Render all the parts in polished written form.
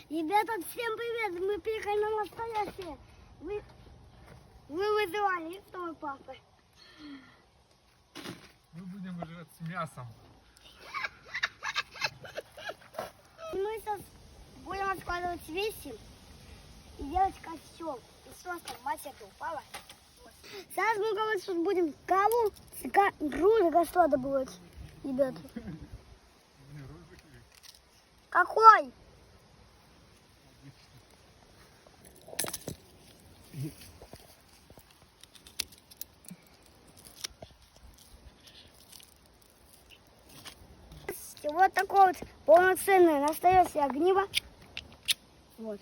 Ребята, всем привет! Мы приехали на настоящее. Вы вызывали твоего папы. Мы будем выживать с мясом. Мы сейчас будем откладывать вещи и делать костер. И что там, мать это упала. Сейчас мы говорим, что будем каву, грузы костра будет, ребята. Какой? Вот такое вот полноценное настоящее огниво. Вот.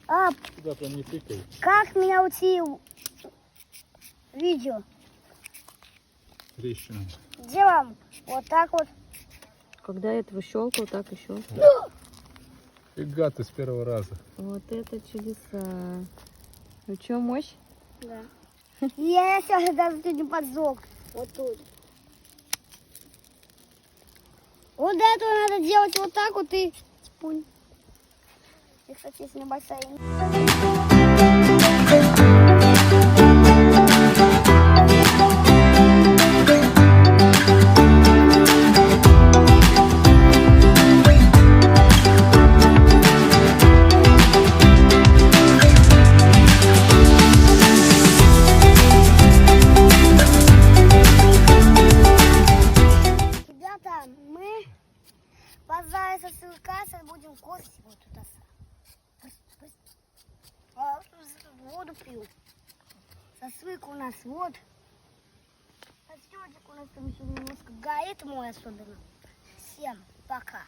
А Туда прям не тыкай. как меня учил видео? Трещина. Делаем вот так вот. Когда я этого щелкал, так и щелкал. Фига ты с первого раза. Вот это чудеса. Ну что, мощь? Да. Я сейчас даже тут не поджег. Вот тут. Вот до этого надо делать вот так вот и спунь. И, кстати, есть небольшая. Ребята, мы позади со ссылка, сейчас будем косить вот туда. Воду пью. Сосвык у нас вот. Костёрчик у нас там еще немножко горит мой особенно. Всем пока.